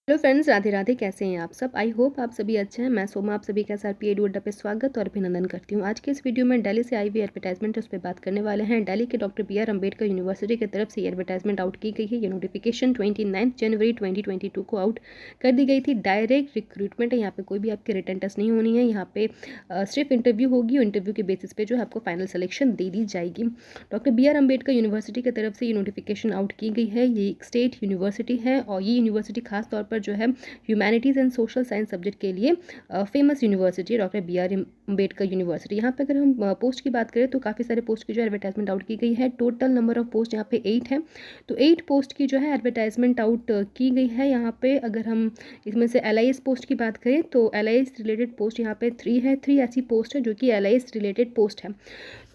Hello friends, Radhe Radhe. कैसे हैं आप सब? आई होप आप सभी अच्छे हैं। मैं सोमा आप सभी का साथ पीएडी अड्डा पे स्वागत और अभिनंदन करती हूँ। आज के इस वीडियो में दिल्ली से आई हुई एडवर्टाइजमेंट उस पर बात करने वाले हैं। दिल्ली के doctor B R Ambedkar university की तरफ से ये एडवर्टाइजमेंट आउट की गई है। ये नोटिफिकेशन 29 जनवरी 2022 को आउट कर दी गई थी। डायरेक्ट रिक्रूटमेंट है, यहाँ पे कोई भी आपकी रिटन टेस्ट नहीं होनी है। यहाँ पे सिर्फ इंटरव्यू होगी और इंटरव्यू के बेसिस पे जो है आपको फाइनल सिलेक्शन दे दी जाएगी। Doctor B R Ambedkar university की तरफ से ये नोटिफिकेशन आउट की गई है। ये एक स्टेट यूनिवर्सिटी है और ये यूनिवर्सिटी खास तौर पर जो है humanities and social science subject के लिए famous university doctor B R Ambedkar university. यहाँ पे अगर हम पोस्ट की बात करें तो काफ़ी सारे पोस्ट की जो एडवर्टाइजमेंट आउट की गई है। टोटल नंबर ऑफ पोस्ट यहाँ पे 8 है। तो 8 पोस्ट की जो है एडवर्टाइजमेंट आउट की गई है। यहाँ पे अगर हम इसमें से LIS पोस्ट की बात करें तो LIS रिलेटेड पोस्ट यहाँ पे 3 है। 3 ऐसी पोस्ट है जो कि LIS रिलेटेड पोस्ट है।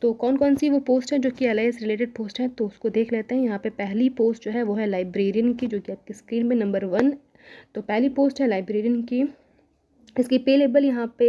तो कौन कौन सी वो पोस्ट है जो कि LIS रिलेटेड पोस्ट है, तो उसको देख लेते हैं। यहाँ पे पहली पोस्ट जो है वो है लाइब्रेरियन की, जो कि आपकी स्क्रीन में नंबर 1। तो पहली पोस्ट है लाइब्रेरियन की। इसकी पे लेवल यहाँ पे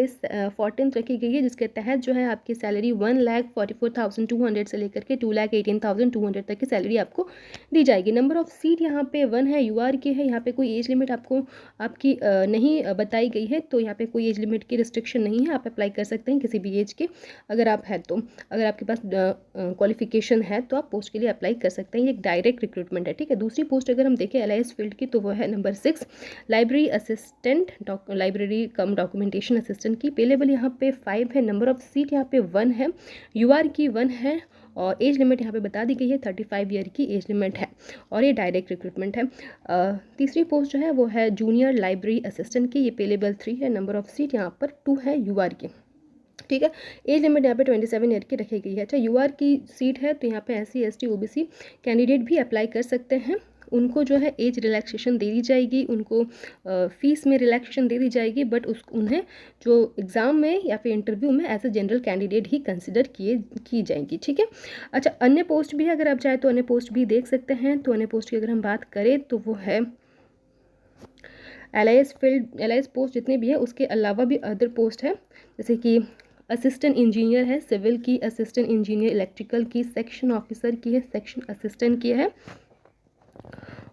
14 रखी गई है, जिसके तहत जो है आपकी सैलरी 1,44,200 से लेकर के 2,18,200 तक की सैलरी आपको दी जाएगी। नंबर ऑफ सीट यहाँ पे 1 है, UR की है। यहाँ पे कोई एज लिमिट आपको आपकी नहीं बताई गई है, तो यहाँ पे कोई एज लिमिट की रिस्ट्रिक्शन नहीं है। आप अप्लाई कर सकते हैं किसी भी एज के अगर आप हैं तो। अगर आपके पास क्वालिफिकेशन है तो आप पोस्ट के लिए अप्लाई कर सकते हैं। ये एक डायरेक्ट रिक्रूटमेंट है, ठीक है। दूसरी पोस्ट अगर हम देखें LIS फील्ड की तो वो है number 6 library assistant, library cum documentation assistant की। पे लेवल यहाँ पे 5 है। नंबर ऑफ सीट यहाँ पे 1 है। UR की 1 है और एज लिमिट यहाँ पे बता दी गई है 35 ईयर की एज लिमिट है और ये डायरेक्ट रिक्रूटमेंट है। तीसरी पोस्ट जो है वो है जूनियर लाइब्रेरी असिस्टेंट की। ये पे लेवल 3 है। नंबर ऑफ सीट यहाँ पर 2 है UR की, ठीक है। एज लिमिट यहाँ पे 27 ईयर की रखी गई है। अच्छा, UR की सीट है तो यहाँ पे SC ST OBC कैंडिडेट भी अप्लाई कर सकते हैं। उनको जो है एज रिलैक्सेशन दे दी जाएगी, उनको फीस में रिलैक्सेशन दे दी जाएगी, बट उन्हें जो एग्ज़ाम में या फिर इंटरव्यू में एज ए जनरल कैंडिडेट ही कंसिडर की जाएंगी, ठीक है। अच्छा, अन्य पोस्ट भी है, अगर आप चाहें तो अन्य पोस्ट भी देख सकते हैं। तो अन्य पोस्ट की अगर हम बात करें तो वो है LIS फील्ड। LIS पोस्ट जितने भी है उसके अलावा भी अदर पोस्ट है, जैसे कि असिस्टेंट इंजीनियर है सिविल की, असिस्टेंट इंजीनियर इलेक्ट्रिकल की, सेक्शन ऑफिसर की है, सेक्शन असिस्टेंट की है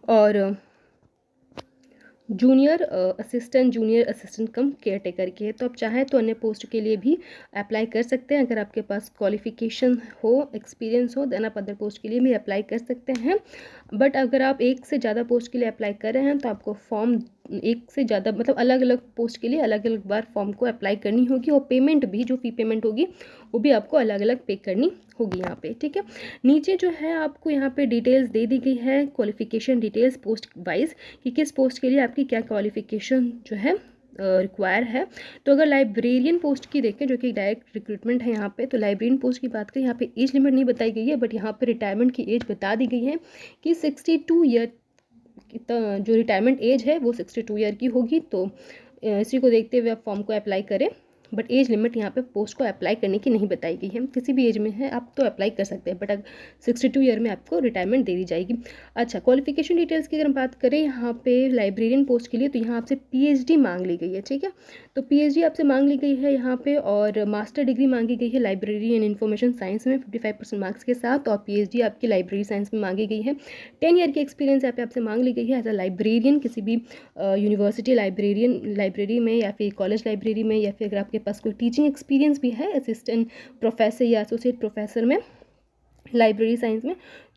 और junior assistant cum care taker की है। तो आप चाहें तो अन्य पोस्ट के लिए भी अप्लाई कर सकते हैं। अगर आपके पास क्वालिफिकेशन हो, एक्सपीरियंस हो, देन आप अदर पोस्ट के लिए भी अप्लाई कर सकते हैं। बट अगर आप एक से ज़्यादा पोस्ट के लिए अप्लाई कर रहे हैं तो आपको फॉर्म एक से ज़्यादा मतलब अलग अलग पोस्ट के लिए अलग अलग बार फॉर्म को अप्लाई करनी होगी और पेमेंट भी, जो फ़ी पेमेंट होगी वो भी आपको अलग अलग पे करनी होगी यहाँ पे, ठीक है। नीचे जो है आपको यहाँ पे डिटेल्स दे दी गई है, क्वालिफिकेशन डिटेल्स पोस्ट वाइज, कि किस पोस्ट के लिए आपकी क्या क्वालिफिकेशन जो है रिक्वायर है। तो अगर लाइब्रेरियन पोस्ट की देखें जो कि डायरेक्ट रिक्रूटमेंट है यहाँ पे, तो लाइब्रेरियन पोस्ट की बात करें, यहाँ पे एज लिमिट नहीं बताई गई है, बट यहाँ पे रिटायरमेंट की एज बता दी गई है कि 62 ईयर जो रिटायरमेंट एज है वो 62 ईयर की होगी। तो इसी को देखते हुए आप फॉर्म को अप्लाई करें, बट एज लिमिट यहाँ पे पोस्ट को अप्लाई करने की नहीं बताई गई है। किसी भी एज में है आप तो अप्लाई कर सकते हैं, बट अगर 62 ईयर में आपको रिटायरमेंट दे दी जाएगी। अच्छा, क्वालिफिकेशन डिटेल्स की अगर हम बात करें यहाँ पे लाइब्रेरियन पोस्ट के लिए, तो यहाँ आपसे PhD मांग ली गई है, ठीक है। तो PhD आपसे मांग ली गई है यहाँ पे, और मास्टर डिग्री मांगी गई है लाइब्रेरी एंड इन्फॉर्मेशन साइंस में 55% मार्क्स के साथ, और PhD आपकी लाइब्रेरी साइंस में मांगी गई है। 10 ईयर की एक्सपीरियंस यहाँ पे आपसे मांग ली गई है एज अ लाइब्रेरियन किसी भी यूनिवर्सिटी लाइब्रेरी में या फिर कॉलेज लाइब्रेरी में, या फिर अगर आपके पास कोई टीचिंग एक्सपीरियंस भी है असिस्टेंट प्रोफेसर या एसोसिएट प्रोफेसर में लाइब्रेरी साइंस में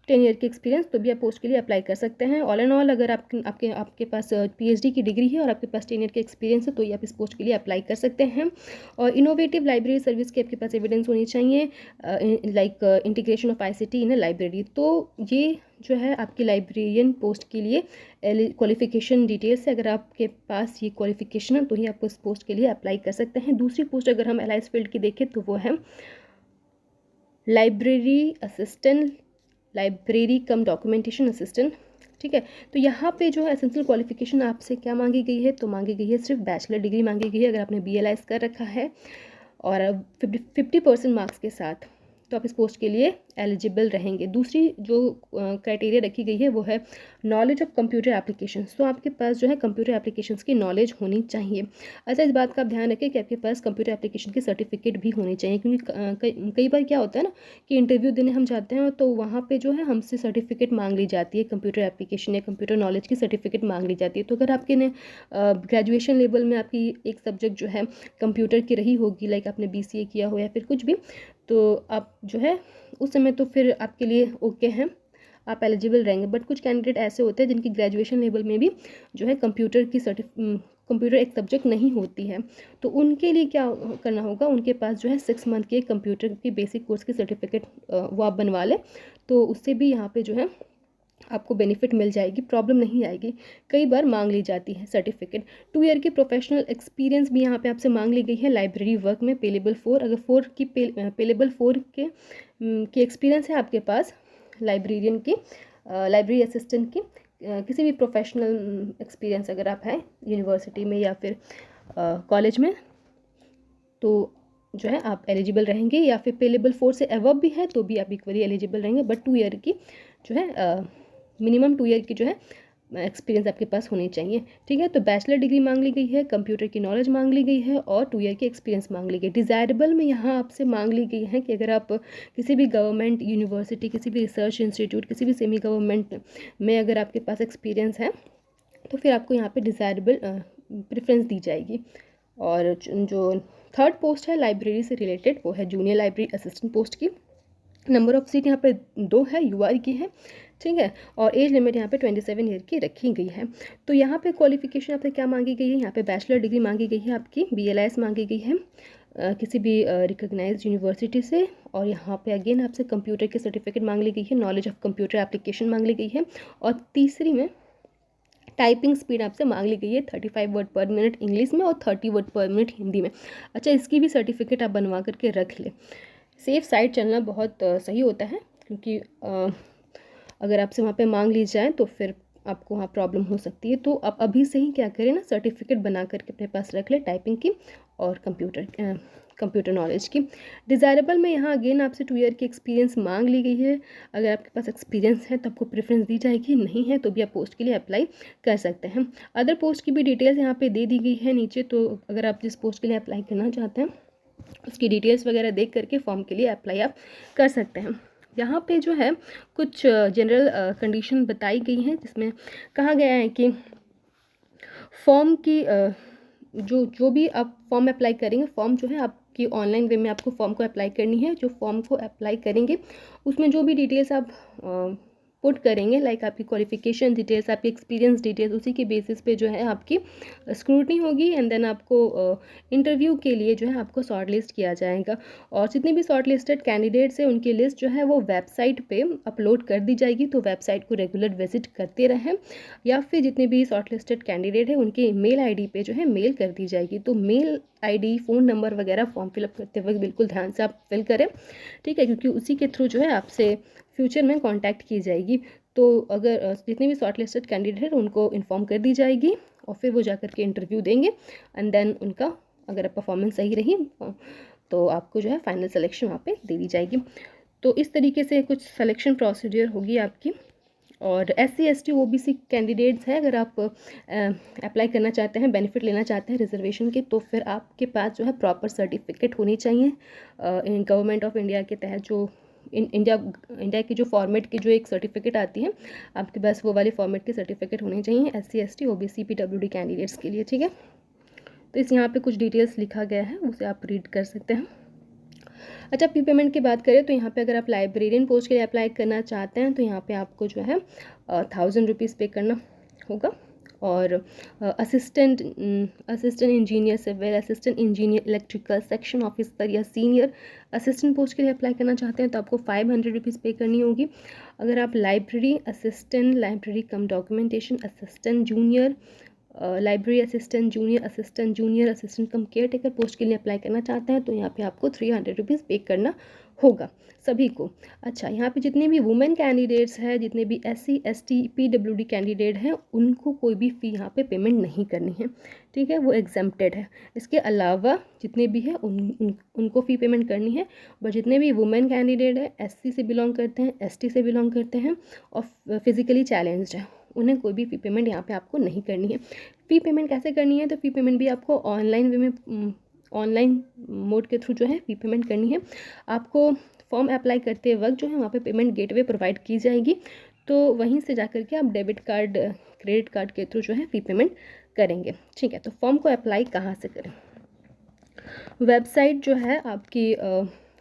10 ईयर की एक्सपीरियंस, तो भी आप पोस्ट के लिए अप्लाई कर सकते हैं। ऑल एंड ऑल अगर आपके पास PhD की डिग्री है और आपके पास 10 ईयर की एक्सपीरियंस है तो ये आप इस पोस्ट के लिए अप्लाई कर सकते हैं। और इनोवेटिव लाइब्रेरी सर्विस की आपके पास एविडेंस होनी चाहिए, like integration of ICT in library. तो ये जो है आपकी लाइब्रेरियन पोस्ट के लिए क्वालिफिकेशन डिटेल्स है। अगर आपके पास ये क्वालिफिकेशन है तो ही आप उस पोस्ट के लिए अप्लाई कर सकते हैं। दूसरी पोस्ट अगर हम LIS फील्ड की देखें तो वो है library assistant, library cum documentation assistant, ठीक है। तो यहाँ पे जो है एसेंशियल क्वालिफिकेशन आपसे क्या मांगी गई है, तो मांगी गई है सिर्फ बैचलर डिग्री मांगी गई है अगर आपने BLIS कर रखा है और 50% मार्क्स के साथ, तो आप इस पोस्ट के लिए एलिजिबल रहेंगे। दूसरी जो क्राइटेरिया रखी गई है वो है नॉलेज ऑफ कंप्यूटर एप्लीकेशंस। तो आपके पास जो है कंप्यूटर एप्लीकेशंस की नॉलेज होनी चाहिए। अच्छा, इस बात का आप ध्यान रखें कि आपके पास कंप्यूटर एप्लीकेशन की सर्टिफिकेट भी होनी चाहिए, क्योंकि कई बार क्या होता है ना कि इंटरव्यू देने हम जाते हैं तो वहाँ पे जो है हमसे सर्टिफिकेट मांग ली जाती है, कंप्यूटर एप्लीकेशन या कंप्यूटर नॉलेज की सर्टिफिकेट मांग ली जाती है। तो अगर आपके ने ग्रेजुएशन लेवल में आपकी एक सब्जेक्ट जो है कंप्यूटर की रही होगी, लाइक आपने BCA किया हो या फिर कुछ भी, तो आप जो है उस समय तो फिर आपके लिए ओके हैं, आप एलिजिबल रहेंगे। बट कुछ कैंडिडेट ऐसे होते हैं जिनकी ग्रेजुएशन लेवल में भी जो है कंप्यूटर एक सब्जेक्ट नहीं होती है, तो उनके लिए क्या करना होगा, उनके पास जो है 6 मंथ के कंप्यूटर की बेसिक कोर्स की सर्टिफिकेट वो आप बनवा लें, तो उससे भी यहाँ पे जो है आपको बेनिफिट मिल जाएगी, प्रॉब्लम नहीं आएगी। कई बार मांग ली जाती है सर्टिफिकेट। 2 ईयर की प्रोफेशनल एक्सपीरियंस भी यहाँ पे आपसे मांग ली गई है लाइब्रेरी वर्क में, पे लेवल 4। अगर पे लेवल 4 के एक्सपीरियंस है आपके पास लाइब्रेरियन की, लाइब्रेरी असिस्टेंट की, किसी भी प्रोफेशनल एक्सपीरियंस अगर आप हैं यूनिवर्सिटी में या फिर कॉलेज में, तो जो है आप एलिजिबल रहेंगे। या फिर पे लेवल 4 से अबव भी है तो भी आप इक्वली एलिजिबल रहेंगे। बट 2 ईयर की जो है मिनिमम 2 ईयर की जो है एक्सपीरियंस आपके पास होनी चाहिए। ठीक है, तो बैचलर डिग्री मांग ली गई है, कंप्यूटर की नॉलेज मांग ली गई है और 2 ईयर की एक्सपीरियंस मांग ली गई। डिज़ायरेबल में यहाँ आपसे मांग ली गई है कि अगर आप किसी भी गवर्नमेंट यूनिवर्सिटी, किसी भी रिसर्च इंस्टीट्यूट, किसी भी सेमी गवर्नमेंट में अगर आपके पास एक्सपीरियंस है तो फिर आपको यहाँ पे डिज़ायरेबल प्रेफरेंस दी जाएगी। और जो थर्ड पोस्ट है लाइब्रेरी से रिलेटेड, वो है जूनियर लाइब्रेरी असिस्टेंट पोस्ट की। नंबर ऑफ सीट यहाँ पे 2 है, UR की है, ठीक है, और एज लिमिट यहाँ पे 27 ईयर की रखी गई है। तो यहाँ पे क्वालिफिकेशन आपसे क्या मांगी गई है, यहाँ पे बैचलर डिग्री मांगी गई है, आपकी BLS मांगी गई है किसी भी रिकॉग्नाइज्ड यूनिवर्सिटी से। और यहाँ पे अगेन आपसे कंप्यूटर की सर्टिफिकेट मांग ली गई है, नॉलेज ऑफ कंप्यूटर एप्लीकेशन मांग ली गई है। और तीसरी में टाइपिंग स्पीड आपसे मांग ली गई है 35 वर्ड पर मिनट इंग्लिश में और 30 वर्ड पर मिनट हिंदी में। अच्छा, इसकी भी सर्टिफिकेट आप बनवा करके रख लें। सेफ साइड चलना बहुत सही होता है, क्योंकि अगर आपसे वहाँ पे मांग ली जाए तो फिर आपको वहाँ प्रॉब्लम हो सकती है। तो आप अभी से ही क्या करें ना, सर्टिफिकेट बना करके अपने पास रख ले टाइपिंग की और कंप्यूटर नॉलेज की। डिज़ायरेबल में यहाँ अगेन आपसे 2 ईयर की एक्सपीरियंस मांग ली गई है। अगर आपके पास एक्सपीरियंस है तो आपको प्रेफरेंस दी जाएगी, नहीं है तो भी आप पोस्ट के लिए अप्लाई कर सकते हैं। अदर पोस्ट की भी डिटेल्स यहाँ पे दे दी गई है नीचे, तो अगर आप जिस पोस्ट के लिए अप्लाई करना चाहते हैं उसकी डिटेल्स वगैरह देख करके फॉर्म के लिए अप्लाई आप कर सकते हैं। यहाँ पे जो है कुछ जनरल कंडीशन बताई गई हैं, जिसमें कहा गया है कि फॉर्म की जो भी आप फॉर्म अप्लाई करेंगे, फॉर्म जो है आपकी ऑनलाइन वे में आपको फॉर्म को अप्लाई करनी है। जो फॉर्म को अप्लाई करेंगे उसमें जो भी डिटेल्स आप पुट करेंगे, लाइक आपकी क्वालिफिकेशन डिटेल्स, आपकी एक्सपीरियंस डिटेल्स, उसी के बेसिस पे जो है आपकी स्क्रूटनी होगी एंड देन आपको इंटरव्यू के लिए जो है आपको शॉर्ट लिस्ट किया जाएगा। और जितने भी शॉर्ट लिस्टेड कैंडिडेट्स हैं उनकी लिस्ट जो है वो वेबसाइट पे अपलोड कर दी जाएगी, तो वेबसाइट को रेगुलर विजिट करते रहें। या फिर जितने भी शॉर्ट लिस्टेड कैंडिडेट हैं उनके मेल ID पे जो है मेल कर दी जाएगी। तो मेल ID, फ़ोन नंबर वगैरह फॉर्म फिलअप करते वक्त बिल्कुल ध्यान से आप फिल करें, ठीक है, क्योंकि उसी के थ्रू जो है आपसे फ्यूचर में कांटेक्ट की जाएगी। तो अगर जितने भी शॉर्ट लिस्टेड कैंडिडेट हैं उनको इन्फॉर्म कर दी जाएगी और फिर वो जाकर के इंटरव्यू देंगे एंड देन उनका अगर परफॉर्मेंस सही रही तो आपको जो है फाइनल सिलेक्शन वहाँ पे दे दी जाएगी। तो इस तरीके से कुछ सिलेक्शन प्रोसीजर होगी आपकी। और SC ST OBC कैंडिडेट्स हैं, अगर आप अप्लाई करना चाहते हैं, बेनिफिट लेना चाहते हैं रिजर्वेशन के, तो फिर आपके पास जो है प्रॉपर सर्टिफिकेट होनी चाहिए इन गवर्नमेंट ऑफ इंडिया के तहत। जो इंडिया की जो फॉर्मेट की जो एक सर्टिफिकेट आती है, आपके पास वो वाली फॉर्मेट की सर्टिफिकेट होनी चाहिए SC ST OBC PWD candidates के लिए, ठीक है। तो इस यहाँ पे कुछ डिटेल्स लिखा गया है, उसे आप रीड कर सकते हैं। अच्छा, फी पेमेंट की बात करें तो यहाँ पे अगर आप लाइब्रेरियन पोस्ट के लिए अप्लाई करना चाहते हैं तो यहाँ पे आपको जो है 1000 रुपीज़ पे करना होगा। और assistant engineer civil, assistant engineer electrical, section officer या सीनियर असिस्टेंट पोस्ट के लिए अप्लाई करना चाहते हैं तो आपको 500 रुपीज़ पे करनी होगी। अगर आप library assistant, library cum documentation assistant junior, library assistant junior assistant cum caretaker post के लिए अप्लाई करना चाहते हैं तो यहाँ पे आपको 300 रुपीज़ पे करना होगा सभी को। अच्छा, यहाँ पे जितने भी वुमेन कैंडिडेट्स हैं, जितने भी SC ST PWD कैंडिडेट हैं, उनको कोई भी फ़ी यहाँ पे पेमेंट नहीं करनी है, ठीक है, वो एग्जेम्प्टेड है। इसके अलावा जितने भी हैं उनको फ़ी पेमेंट करनी है। बट जितने भी वुमेन कैंडिडेट हैं, SC से बिलोंग करते हैं, ST से बिलोंग करते हैं और फिज़िकली चैलेंज्ड हैं, उन्हें कोई भी फ़ी पेमेंट यहाँ पे आपको नहीं करनी है। फ़ी पेमेंट कैसे करनी है? तो फ़ी पेमेंट भी आपको ऑनलाइन वे में, ऑनलाइन मोड के थ्रू जो है फ़ी पेमेंट करनी है। आपको फॉर्म अप्लाई करते वक्त जो है वहाँ पे पेमेंट गेटवे प्रोवाइड की जाएगी, तो वहीं से जाकर के आप डेबिट कार्ड क्रेडिट कार्ड के थ्रू जो है फ़ी पेमेंट करेंगे, ठीक है। तो फॉर्म को अप्लाई कहाँ से करें? वेबसाइट जो है आपकी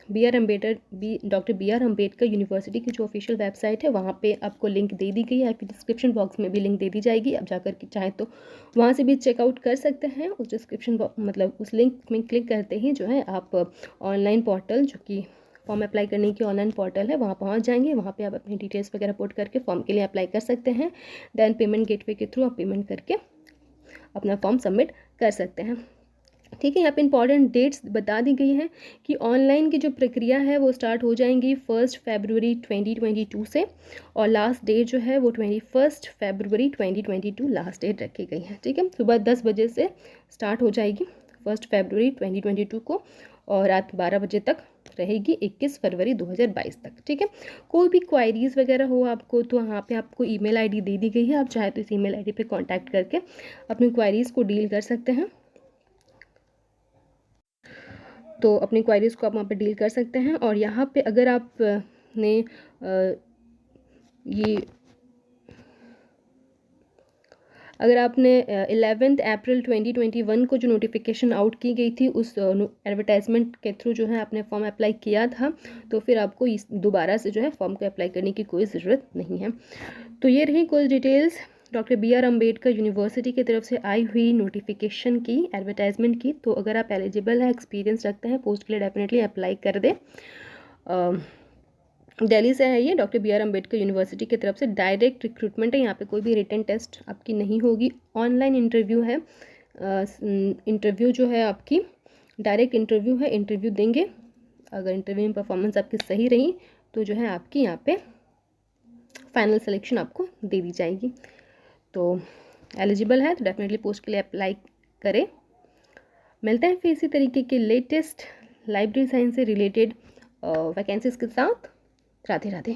doctor B R Ambedkar university की जो ऑफिशियल वेबसाइट है, वहाँ पे आपको लिंक दे दी गई है, आपकी डिस्क्रिप्शन बॉक्स में भी लिंक दे दी जाएगी। आप जाकर के चाहें तो वहाँ से भी चेकआउट कर सकते हैं। उस डिस्क्रिप्शन मतलब उस लिंक में क्लिक करते ही जो है आप ऑनलाइन पोर्टल, जो कि फॉर्म अप्लाई करने की ऑनलाइन पोर्टल है, वहाँ पहुँच जाएंगे। वहाँ पे आप अपनी डिटेल्स वगैरह पुट करके फॉर्म के लिए अप्लाई कर सकते हैं। देन पेमेंट गेटवे के थ्रू आप पेमेंट करके अपना फॉर्म सबमिट कर सकते हैं, ठीक है। यहाँ पे इंपॉर्टेंट डेट्स बता दी गई हैं कि ऑनलाइन की जो प्रक्रिया है वो स्टार्ट हो जाएंगी 1 फरवरी 2022 से, और लास्ट डेट जो है वो 21 फरवरी 2022 लास्ट डेट रखी गई है, ठीक है। सुबह 10 बजे से स्टार्ट हो जाएगी 1 फरवरी 2022 को, और रात 12 बजे तक रहेगी 21 फरवरी 2022 तक, ठीक है। कोई भी क्वायरीज़ वगैरह हो आपको तो यहाँ पे आपको ईमेल आईडी दे दी गई है। आप चाहे तो इस ईमेल आईडी पे कांटेक्ट करके अपनी क्वायरीज़ को डील कर सकते हैं। तो अपनी क्वायरीज़ को आप वहाँ पे डील कर सकते हैं। और यहाँ पे अगर आप ने ये अगर आपने 11 अप्रैल 2021 को जो नोटिफिकेशन आउट की गई थी, उस एडवर्टाइजमेंट के थ्रू जो है आपने फॉर्म अप्लाई किया था, तो फिर आपको दोबारा से जो है फॉर्म को अप्लाई करने की कोई ज़रूरत नहीं है। तो ये रही कुछ details doctor B R Ambedkar university की तरफ से आई हुई नोटिफिकेशन की, एडवर्टाइजमेंट की। तो अगर आप एलिजिबल है, एक्सपीरियंस रखते हैं पोस्ट के लिए, डेफिनेटली अप्लाई कर दें। दिल्ली से है ये, doctor B R Ambedkar university की तरफ से डायरेक्ट रिक्रूटमेंट है। यहाँ पे कोई भी रिटन टेस्ट आपकी नहीं होगी, ऑनलाइन इंटरव्यू है। इंटरव्यू जो है आपकी डायरेक्ट इंटरव्यू है, इंटरव्यू देंगे। अगर इंटरव्यू में परफॉर्मेंस आपकी सही रही तो जो है आपकी यहाँ पे फाइनल सिलेक्शन आपको दे दी जाएगी। तो एलिजिबल है तो डेफिनेटली पोस्ट के लिए अप्लाई करें। मिलते हैं फिर इसी तरीके के लेटेस्ट लाइब्रेरी साइंस से रिलेटेड वैकेंसीज के साथ। राधे राधे।